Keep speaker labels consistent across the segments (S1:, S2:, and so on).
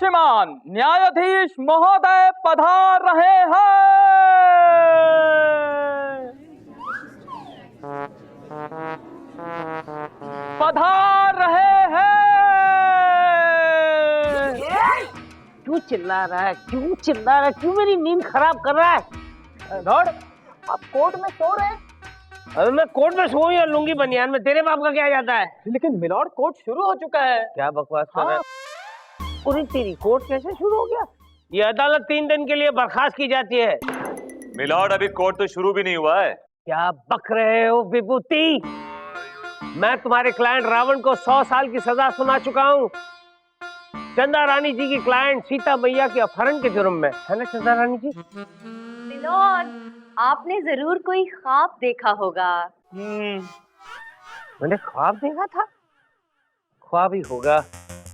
S1: श्रीमान न्यायाधीश महोदय पधार रहे हैं। पधार रहे हैं।
S2: क्यों चिल्ला रहा है, क्यों चिल्ला रहा है, क्यों मेरी नींद खराब कर रहा है?
S1: लॉर्ड, आप कोर्ट में सो रहे हैं।
S2: अरे मैं कोर्ट में सोऊं या लुंगी बनियान में, तेरे बाप का क्या जाता है?
S1: लेकिन मिलॉर्ड कोर्ट शुरू हो चुका है।
S2: क्या बकवास कर रहा है? पूरी तेरी कोर्ट कैसे शुरू हो गया? ये अदालत 3 दिन के लिए बर्खास्त की जाती है।
S3: मिलॉर्ड, अभी कोर्ट तो शुरू भी नहीं हुआ है।
S2: क्या बक रहे हो विभूति? मैं तुम्हारे क्लाइंट रावण को 100 साल की सजा सुना चुका हूँ। चंदा रानी जी की क्लाइंट सीता मैया के अपहरण के जुर्म में, है ना चंदा रानी जी?
S4: मिलॉर्ड, आपने जरूर कोई ख्वाब देखा होगा।
S2: मैंने ख्वाब देखा था? ख्वाब ही होगा।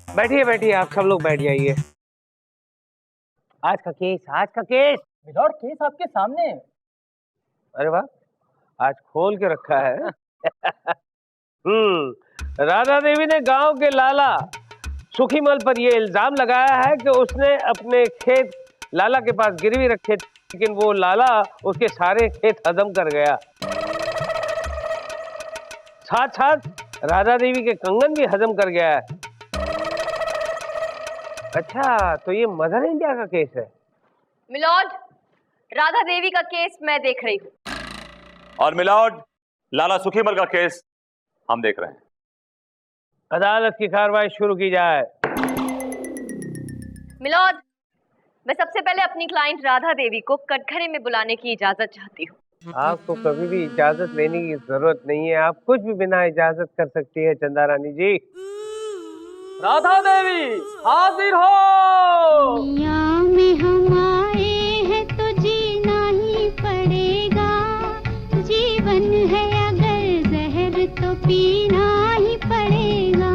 S2: बैठिए बैठिए, आप सब लोग बैठ जाइए। आज का केस, आज का केस।
S1: मिलॉर्ड, केस आपके सामने है।
S2: अरे वाह, आज खोल के रखा है। राधा देवी ने गांव के लाला सुखीमल पर यह इल्जाम लगाया है कि उसने अपने खेत लाला के पास गिरवी रखे, लेकिन वो लाला उसके सारे खेत हजम कर गया। साथ साथ राधा देवी के कंगन भी हजम कर गया है। अच्छा, तो ये मदर इंडिया का केस है?
S4: मिलॉर्ड, राधा देवी का केस मैं देख रही हूँ।
S3: और मिलॉर्ड, लाला सुखीमल का केस हम देख रहे हैं।
S2: अदालत की कार्रवाई शुरू की जाए।
S4: मिलॉर्ड, मैं सबसे पहले अपनी क्लाइंट राधा देवी को कटघरे में बुलाने की इजाजत चाहती हूँ।
S2: आपको कभी भी इजाजत लेने की जरूरत नहीं है, आप कुछ भी बिना इजाजत कर सकती है चंदा रानी जी।
S1: राधा देवी हाजिर हो।
S5: दुनिया में हम आए हैं तो जीना ही पड़ेगा, जीवन है अगर जहर तो पीना ही पड़ेगा।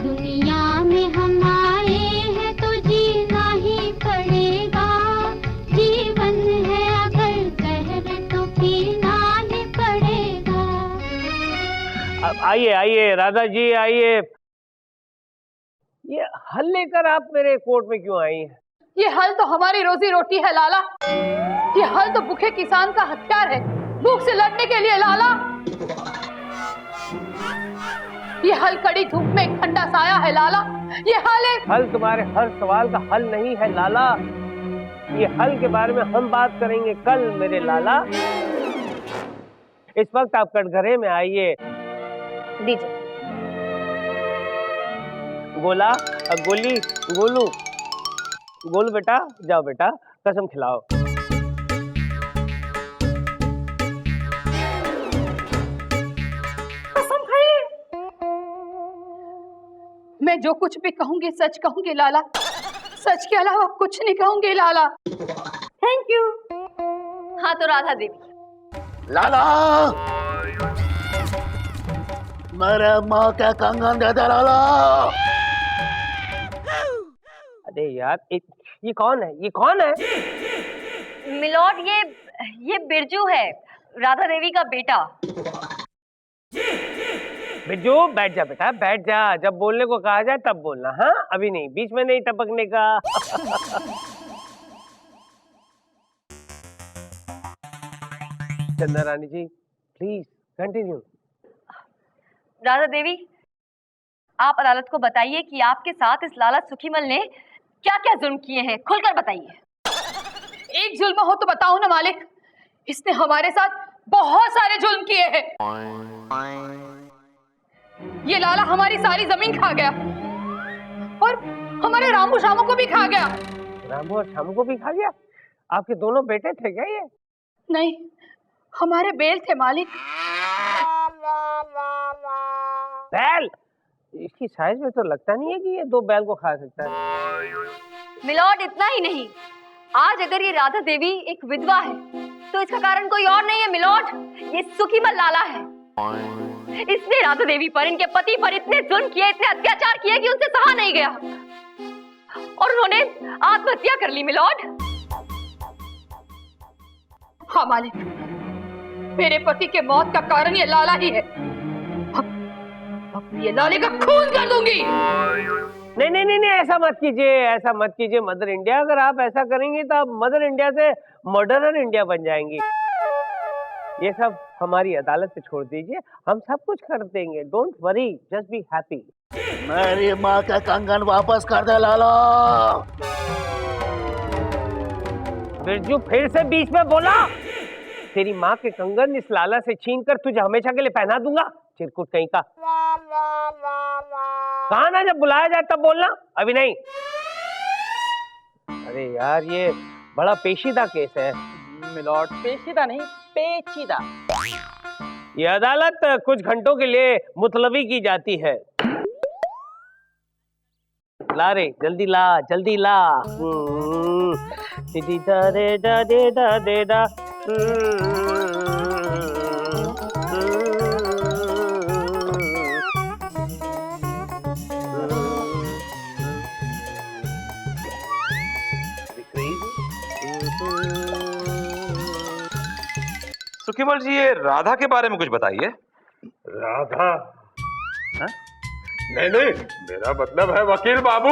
S5: दुनिया में हम आए हैं तो जीना ही पड़ेगा, जीवन है अगर जहर तो पीना ही पड़ेगा।
S2: अब आइए आइए राधा जी आइए। ये हल लेकर आप मेरे कोर्ट में क्यों आई हैं?
S6: ये हल तो हमारी रोजी रोटी है लाला। ये हल तो भूखे किसान का हथियार है, भूख से लड़ने के लिए लाला। ये हल कड़ी धूप में एक ठंडा साया है लाला। ये
S2: हल तुम्हारे हर सवाल का हल नहीं है लाला। ये हल के बारे में हम बात करेंगे कल मेरे लाला। इस वक्त आप कटघरे में आइए।
S4: दीजिए।
S2: गोला, गोली, गोलू, गोलू बेटा, जाओ बेटा कसम खिलाओ।
S6: कसम खाइए। मैं जो कुछ भी कहूंगी सच कहूंगी लाला, सच के अलावा कुछ नहीं कहूंगी लाला।
S4: Thank you. हाँ तो राधा देवी।
S7: लाला, मेरे माँ के कंगन दे दे लाला।
S2: अरे यार, ये कौन है? ये कौन है?
S4: मिलॉर्ड, ये बिरजू है, राधा देवी का बेटा।
S2: बिरजू बैठ जा बेटा, बैठ जा। जब बोलने को कहा जाए तब बोलना, हाँ? अभी नहीं, बीच में नहीं टपकने का। चंदा रानी जी प्लीज कंटिन्यू।
S4: राधा देवी, आप अदालत को बताइए कि आपके साथ इस लाला सुखीमल ने क्या क्या जुल्म किए हैं, खुलकर बताइए।
S6: एक जुल्म हो तो बताओ ना मालिक। इसने हमारे साथ बहुत सारे जुल्म किए हैं। ये लाला हमारी सारी जमीन खा गया और हमारे रामू शामू को भी खा गया।
S2: रामू और शामू को भी खा गया? आपके दोनों बेटे थे क्या ये?
S6: नहीं, हमारे बेल थे मालिक।
S2: बैल? इसकी साइज में तो लगता नहीं है कि ये 2 बैल को खा सकता है।
S4: मिलॉर्ड, इतना ही नहीं, आज अगर ये राधा देवी एक विधवा है तो इसका कारण कोई और नहीं है मिलॉर्ड, ये सुखीमल लाला है। इसने राधा देवी पर, इनके पति पर इतने जुल्म किए, इतने अत्याचार किए कि उनसे सहा नहीं गया और उन्होंने आत्महत्या कर ली मिलॉर्ड।
S6: हाँ मालिक, मेरे पति के मौत का कारण ये लाला ही है। अब ये लाले का खून कर दूंगी।
S2: नहीं नहीं नहीं नहीं, ऐसा मत कीजिए, ऐसा मत कीजिए मदर इंडिया। अगर आप ऐसा करेंगी तो आप मदर इंडिया से मर्डरर इंडिया बन जाएंगी। ये सब हमारी अदालत पे छोड़ दीजिए, हम सब कुछ कर देंगे। Don't worry, just be happy.
S7: मेरी माँ का कंगन वापस कर दे लाला।
S2: बिरजू फिर से बीच में बोला। तेरी माँ के कंगन इस लाला से छीन कर तुझे हमेशा के लिए पहना दूंगा, चिरकुट कहीं का। कहा ना जब बुलाया जाए तब बोलना, अभी नहीं। अरे यार ये बड़ा पेचीदा केस है।
S1: मिलॉर्ड, पेचीदा नहीं, पेचीदा।
S2: ये अदालत कुछ घंटों के लिए मुतलबी की जाती है। ला रे, जल्दी ला, जल्दी ला। दे दा दे दा दे दा दे दा।
S3: सुखीमल जी, ये राधा के बारे में कुछ बताइए।
S8: राधा? हाँ? नहीं नहीं, मेरा मतलब है वकील बाबू,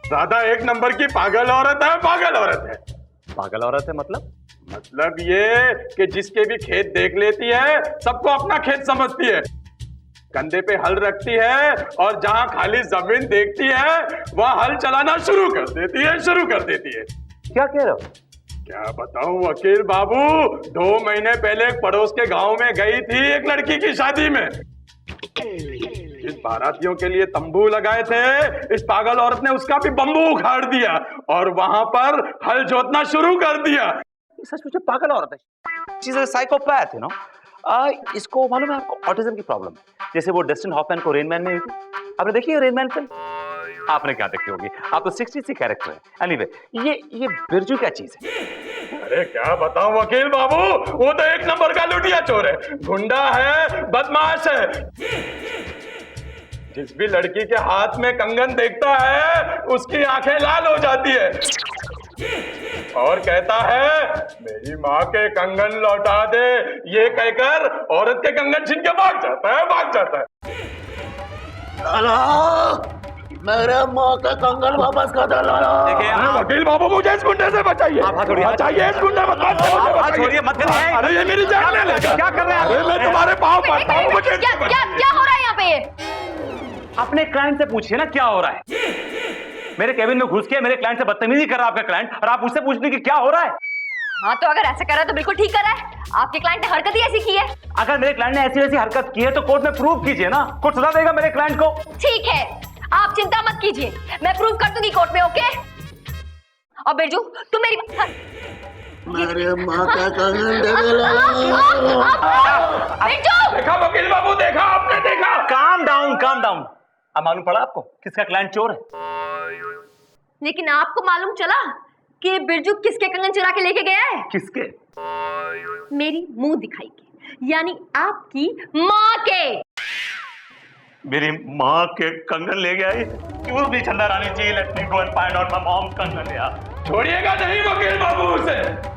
S8: राधा एक नंबर की पागल औरत है, पागल औरत है।
S3: पागल औरत है मतलब?
S8: मतलब ये कि जिसके भी खेत देख लेती है सबको अपना खेत समझती है, कंधे पे हल रखती है और जहां खाली जमीन देखती है वहां हल चलाना शुरू कर देती है, शुरू कर देती है।
S2: क्या कह रहे हो?
S8: क्या बताऊं वकील बाबू, 2 महीने पहले एक पड़ोस के गांव में गई थी एक लड़की की शादी में। इस बारातियों के लिए तंबू लगाए थे, इस पागल औरत ने उसका भी बम्बू उखाड़ दिया और वहां पर हल जोतना शुरू कर दिया।
S3: सच मुझे पागल औरत है, she is a psychopath, you know. इसको मालूम है आपको, ऑटिज्म की प्रॉब्लम है। जैसे वो डस्टिन हॉफमैन को रेन मैन में हुई थी। आपने देखी है रेन मैन फिल्म? आपने क्या देखी होगी, आप तो 60 कैरेक्टर है। एनीवे, ये बिरजू क्या चीज है?
S8: अरे क्या बताऊं वकील बाबू, वो तो एक नंबर का लुटिया चोर है, गुंडा है, बदमाश है। जिस भी लड़की के हाथ में कंगन देखता है उसकी आंखें लाल हो जाती है और कहता है मेरी माँ के कंगन लौटा दे। ये कहकर औरत के कंगन छीन के भाग जाता है, भाग जाता है।
S7: लाला, मेरे माँ का कंगन वापस कर दे लाला।
S8: वकील बाबू, मुझे इस गुंडे से बचाइए, बचाइए इस गुंडे
S3: छोड़िए मत करिए।
S8: अरे ये मेरी जान ले लेगा।
S3: क्या कर रहे हैं?
S8: अरे मैं तुम्हारे पाँव पड़ता हूँ, मुझे
S4: क्या हो रहा है यहाँ पे?
S3: अपने क्लाइंट से पूछिए ना क्या हो रहा है। मेरे केबिन में घुस के मेरे क्लाइंट से बदतमीजी कर रहा है आपका क्लाइंट, और आप उससे पूछने की क्या हो रहा है?
S4: हाँ तो अगर ऐसा कर रहा है तो बिल्कुल ठीक कर रहा है। आपके क्लाइंट ने हरकत ही ऐसी की है।
S3: अगर मेरे क्लाइंट ने ऐसी वैसी हरकत की है तो कोर्ट में प्रूव कीजिए ना, कोर्ट सजा देगा मेरे क्लाइंट को।
S4: ठीक है, आप चिंता मत कीजिए, मैं प्रूव कर दूंगी कोर्ट में, ओके? और बिरजू तुम मेरी
S7: मेरे माँ का कंगन दे दे लाला।
S4: बिरजू!
S8: देखा वकील बाबू, देखा आपने, देखा।
S3: Calm down, calm down. अब मालूम पड़ा आपको किसका क्लाइंट चोर है?
S4: लेकिन आपको मालूम चला कि बिरजू किसके कंगन चुरा के लेके गया है?
S3: किसके?
S4: मेरी मुंह दिखाई के, यानी आपकी माँ के।
S3: मेरी माँ के कंगन ले गया है? क्यों भी Chanda Rani ji, let me go and find out my mom's कंगन यार।
S8: छोड़िएगा नहीं वकील बाबू उसे।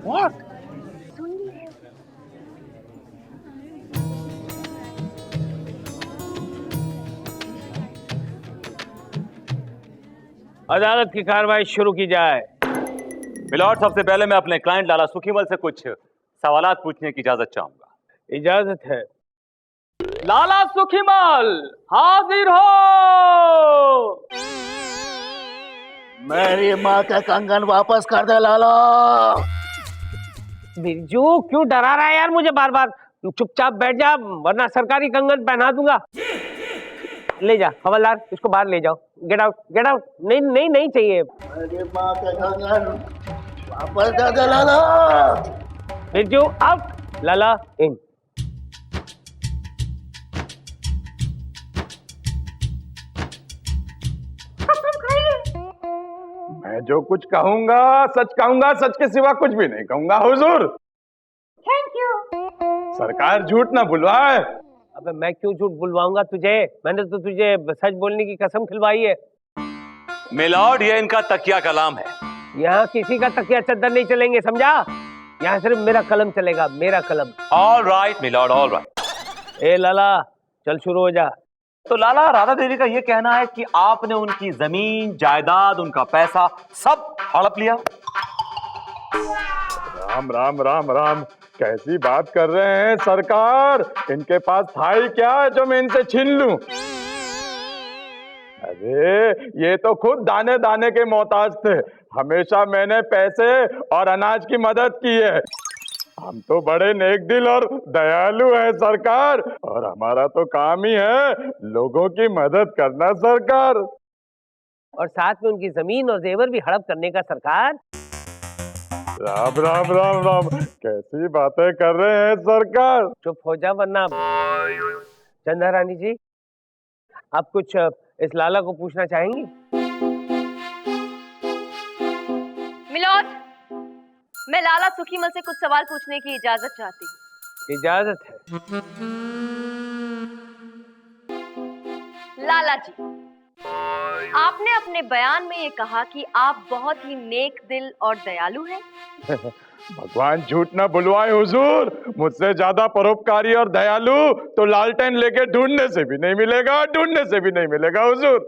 S3: What?
S2: अदालत की कार्रवाई शुरू की जाए।
S3: मिलॉर्ड, सबसे पहले मैं अपने क्लाइंट लाला सुखीमल से कुछ सवालात पूछने की इजाजत चाहूंगा।
S2: इजाजत है।
S1: लाला सुखीमल हाजिर हो।
S7: मेरी माँ का कंगन वापस कर दे लाला।
S2: बिरजू क्यों डरा रहा है यार मुझे बार बार? चुपचाप बैठ जा वरना सरकारी कंगन पहना दूंगा। ले जा हवलदार, इसको बाहर ले जाओ। Get out, get out. नहीं नहीं नहीं चाहिए।
S7: मेरी माँ का कंगन वापस दे दे लाला।
S2: बिरजू आउट, लाला इन।
S8: मैं जो कुछ कहूंगा सच कहूंगा, सच के सिवा कुछ भी नहीं कहूंगा हुजूर।
S4: Thank you.
S8: सरकार झूठ ना बुलवाए।
S2: अबे मैं क्यों झूठ बुलवाऊंगा तुझे? मैंने तो तुझे सच बोलने की कसम खिलवाई है।
S3: मिलॉर्ड, ये इनका तकिया कलाम है।
S2: यहाँ किसी का तकिया चद्दर नहीं चलेंगे, समझा? यहाँ सिर्फ मेरा कलम चलेगा, मेरा कलम।
S3: All right milord, all right.
S2: ए लाला, चल शुरू हो जा।
S3: तो लाला, राधा देवी का ये कहना है कि आपने उनकी जमीन जायदाद, उनका पैसा सब हड़प लिया।
S8: राम राम राम राम, कैसी बात कर रहे हैं सरकार? इनके पास था ही क्या जो मैं इनसे छीन लूं? अरे ये तो खुद दाने दाने के मोहताज थे। हमेशा मैंने पैसे और अनाज की मदद की है। हम तो बड़े नेक दिल और दयालु हैं सरकार, और हमारा तो काम ही है लोगों की मदद करना सरकार।
S2: और साथ में उनकी जमीन और जेवर भी हड़प करने का सरकार।
S8: राम राम राम राम, कैसी बातें कर रहे हैं सरकार?
S2: चुप हो जा वरना। चंदा रानी जी, आप कुछ इस लाला को पूछना चाहेंगी?
S4: मिलॉर्ड, मैं लाला सुखीमल से कुछ सवाल पूछने की इजाजत चाहती हूँ।
S2: इजाजत है।
S4: लाला जी, आपने अपने बयान में ये कहा कि आप बहुत ही नेक दिल और दयालु हैं।
S8: भगवान झूठ ना बुलवाए हुजूर, मुझसे ज्यादा परोपकारी और दयालु तो लालटेन लेके ढूंढने से भी नहीं मिलेगा, ढूंढने से भी नहीं मिलेगा हुजूर।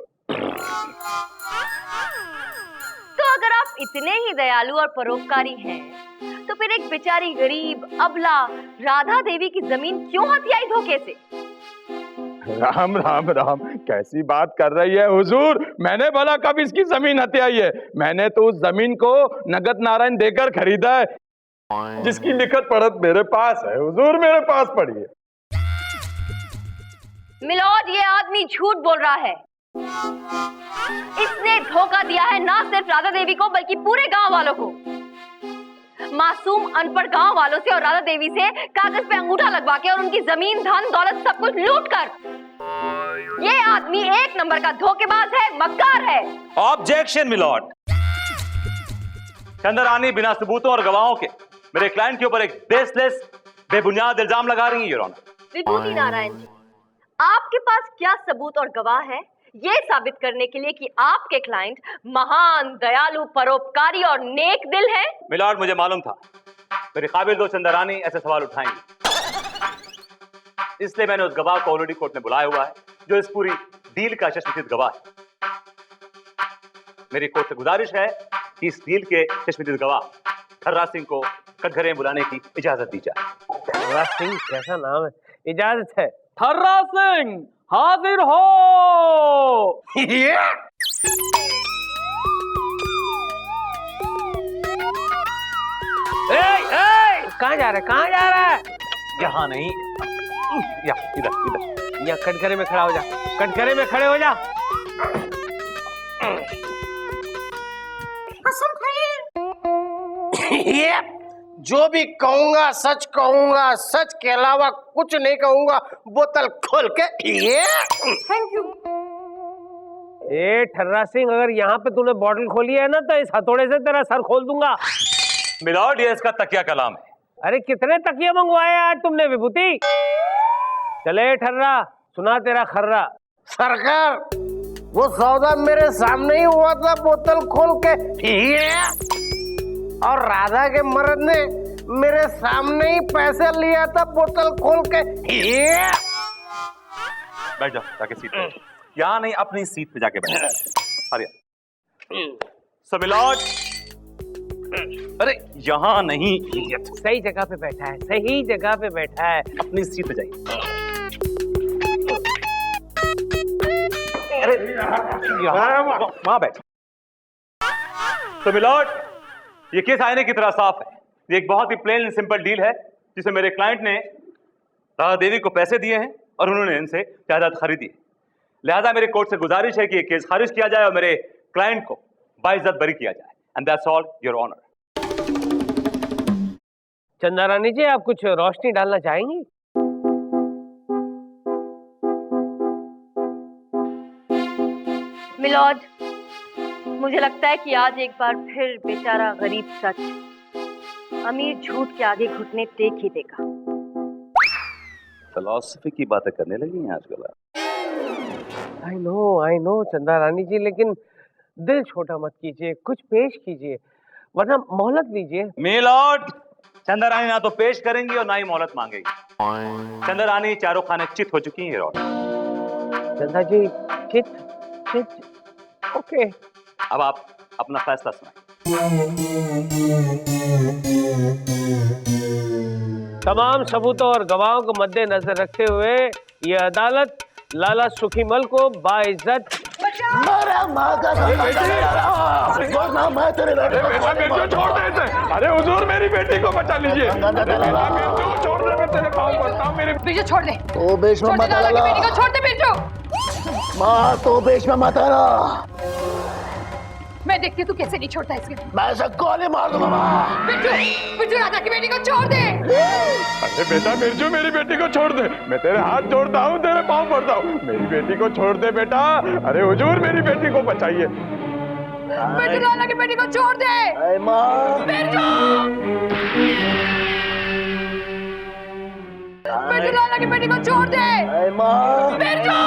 S4: तो अगर आप इतने ही दयालु और परोपकारी हैं, तो फिर एक बेचारी गरीब अबला राधा देवी की जमीन क्यों हथियाई धोखे से?
S8: राम राम राम, कैसी बात कर रही है हुजूर? मैंने भला कब इसकी जमीन हथियाई है? मैंने तो उस जमीन को नगद नारायण देकर खरीदा है, जिसकी लिखत पढ़त मेरे पास है हुजूर, मेरे पास पड़ी है।
S4: मिलॉर्ड, ये आदमी झूठ बोल रहा है। इसने धोखा दिया है ना सिर्फ राधा देवी को, बल्कि पूरे गांव वालों को। मासूम अनपढ़ गांव वालों से और राधा देवी से कागज पे अंगूठा लगवा के और उनकी जमीन, धन, दौलत सब कुछ लूट कर ये आदमी एक नंबर का धोखेबाज है, मक्कार है।
S3: Objection milord. चंद्रानी बिना सबूतों और गवाहों के मेरे क्लाइंट के ऊपर एक बेसलेस, बेबुनियाद इल्जाम लगा रही है योर ऑनर।
S4: विभूति नारायण जी, आपके पास क्या सबूत और गवाह है ये साबित करने के लिए कि आपके क्लाइंट महान, दयालु, परोपकारी और नेक दिल है?
S3: मिलॉर्ड, मुझे मालूम था मेरे काबिल दो चंद्रानी ऐसे सवाल उठाएंगे, इसलिए मैंने उस गवाह को ऑलरेडी कोर्ट में बुलाया हुआ है, जो इस पूरी डील का चश्मदीद गवाह है। मेरी कोर्ट से गुजारिश है कि इस डील के चश्मदीद गवाह थर्रा सिंह को कटघरे में बुलाने की इजाजत दी जाए।
S2: थर्रा सिंह कैसा नाम है? इजाजत है।
S1: थर्रा सिंह हाजिर हो।
S2: कहाँ जा रहा है? कहाँ जा रहा है?
S3: यहाँ नहीं, या इधर इधर।
S2: यहाँ कटघरे में खड़ा हो जा, कटघरे में खड़े हो जा।
S7: जो भी कहूंगा सच कहूंगा, सच के अलावा कुछ नहीं कहूंगा। बोतल खोल के ये थैंक यू।
S2: ए ठर्रा सिंह, अगर यहाँ पे तूने बॉटल खोली है ना तो इस हथौड़े से तेरा सर खोल दूंगा।
S3: मिलॉर्ड, ये इसका तकिया कलाम है।
S2: अरे कितने तकिए मंगवाए आज तुमने विभूति? चले ठर्रा, सुना तेरा खर्रा।
S7: सरकार, वो सौदा मेरे सामने ही हुआ था, बोतल खोल के ये, और राधा के मर्द ने मेरे सामने ही पैसे लिया था बोतल खोल के ये।
S3: बैठ जाओ जाके सीट पे। यहाँ नहीं, अपनी सीट पे जाके बैठ। अरे सो मिलॉर्ड, अरे यहाँ नहीं,
S2: सही जगह पे बैठा है, सही जगह पे बैठा है।
S3: अपनी सीट पे जाइए। अरे वहां बैठ। तो मिलॉर्ड, ये केस आईने की तरह साफ है। ये एक बहुत ही प्लेन एंड सिंपल डील है, जिसमें मेरे क्लाइंट ने राधा देवी को पैसे दिए हैं और उन्होंने इनसे जायदाद खरीदी है। लिहाजा मेरे कोर्ट से गुजारिश है कि ये केस खारिज किया जाए और मेरे क्लाइंट को बाइज्जत बरी किया जाए। And that's all your honour.
S2: Chanda Rani जी, आप कुछ रोशनी डालना चाहेंगी?
S4: मिलॉर्ड, मुझे लगता है कि आज एक बार फिर बेचारा गरीब सच, अमीर झूठ के आगे घुटने टेक ही देगा।
S3: फिलॉसफी की बातें करने लगी हैं आजकल आप।
S2: आई नो चंदा रानी जी, लेकिन दिल छोटा मत कीजिए, कुछ पेश कीजिए, वरना मोहलत लीजिए।
S3: मिलॉर्ड, चंदा रानी ना तो पेश करेंगी और ना ही मोहलत मांगेगी। चंदा रानी चारों खाने चित हो चुकी हैं।
S2: चंदा जी चित ओके।
S3: अब आप अपना फैसला सुनाएं।
S2: तमाम सबूतों और गवाहों को मद्देनजर रखते हुए ये अदालत लाला सुखीमल को बाइज्जत
S8: छोड़ दे इसे। अरे हुजूर, मेरी बेटी को बचा लीजिए। छोड़ दे, मैं तेरे पाँव पड़ता हूँ। मेरी
S6: बिरजू छोड़ दे,
S7: तो बेश में
S6: छोड़ दे
S7: मत
S6: लाला की
S7: आना
S6: बेटी को, छोड़ दे बिरजू।
S7: माँ, तो बेश में मत आना।
S6: मैं देखती हूँ तू कैसे नहीं छोड़ता इसके।
S7: मैं इसे गोली मार दूंगा माँ।
S6: बिरजू राधा की बेटी को छोड़ दे।
S8: अरे बेटा बिरजू, मेरी बेटी को छोड़ दे। मैं तेरे हाथ जोड़ता हूँ, तेरे पाँव पड़ता हूँ। मेरी बेटी को छोड़ दे बेटा। अरे हुजूर, मेरी बेटी को बचाइए।
S6: बिरजू लाला की बेटी को छोड़ दे।
S7: अरे माँ,
S6: बिरजू लाला की बेटी को छोड़ दे।
S7: अरे माँ,
S6: बिरजू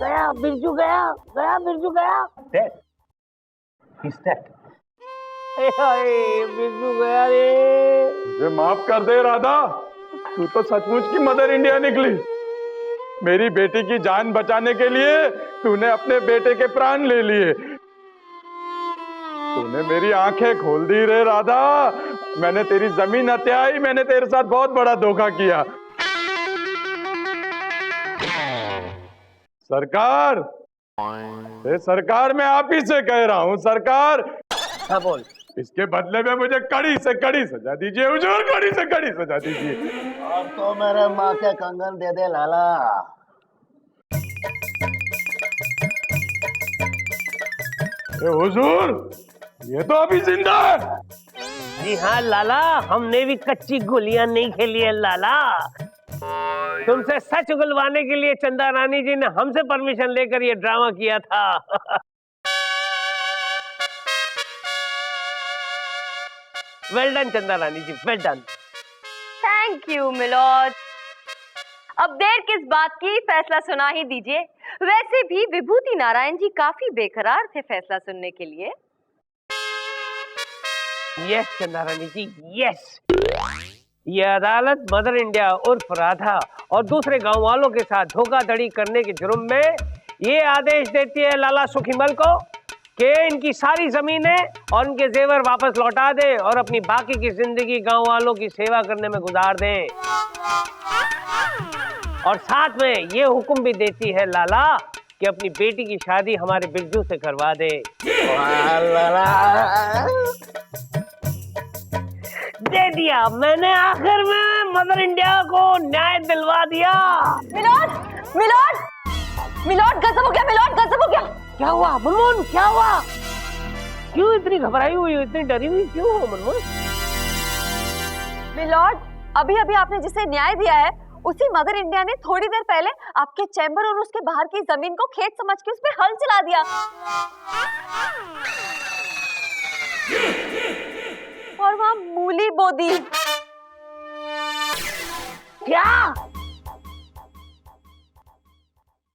S7: गया बिरजू, गया बिरजू, गया।
S3: Dead. He's dead.
S2: बिरजू गया रे।
S8: मुझे माफ कर दे राधा, तू तो सचमुच की मदर इंडिया निकली। मेरी बेटी की जान बचाने के लिए तूने अपने बेटे के प्राण ले लिए। तूने मेरी आंखें खोल दी रे राधा। मैंने तेरी जमीन हत्याई। मैंने तेरे साथ बहुत बड़ा धोखा किया। सरकार, सरकार, मैं आप ही से कह रहा हूँ सरकार।
S2: हाँ बोल।
S8: इसके बदले में मुझे कड़ी से कड़ी सजा दीजिए हुजूर, कड़ी से कड़ी सजा दीजिए।
S7: और तो मेरे माँ के कंगन दे दे लाला।
S8: हुजूर, ये तो अभी जिंदा है।
S2: जी हाँ लाला, हमने भी कच्ची गोलियां नहीं खेली है लाला। तुमसे सच उगलवाने के लिए चंदा रानी जी ने हमसे परमिशन लेकर ये ड्रामा किया था। Well done Chanda Rani ji, well done.
S4: Thank you milord. अब देर किस बात की, फैसला सुना ही दीजिए। वैसे भी विभूति नारायण जी काफी बेकरार थे फैसला सुनने के लिए।
S2: यस चंदा रानी जी, यस। ये अदालत मदर इंडिया उर्फ राधा और दूसरे गांव वालों के साथ धोखाधड़ी करने के जुर्म में ये आदेश देती है लाला सुखीमल को कि इनकी सारी जमीनें और इनके जेवर वापस लौटा दे और अपनी बाकी की जिंदगी गांव वालों की सेवा करने में गुजार दे। और साथ में ये हुक्म भी देती है लाला कि अपनी बेटी की शादी हमारे बिरजू से करवा दे। दे दिया मैंने, आखिर में मदर इंडिया को न्याय दिलवा दिया।
S4: मिलॉर्ड, मिलॉर्ड, मिलॉर्ड गजब हो गया, मिलॉर्ड गजब हो गया।
S2: क्या हुआ मनमोहन, क्या हुआ? क्यों इतनी घबराई हुई हो, इतनी डरी हुई क्यों हो मनमोहन?
S4: मिलॉर्ड, अभी अभी आपने जिसे न्याय दिया है उसी मदर इंडिया ने थोड़ी देर पहले आपके चैम्बर और उसके बाहर की जमीन को खेत समझ के उस पर हल चला दिया और वहां मूली बो दी।
S2: क्या?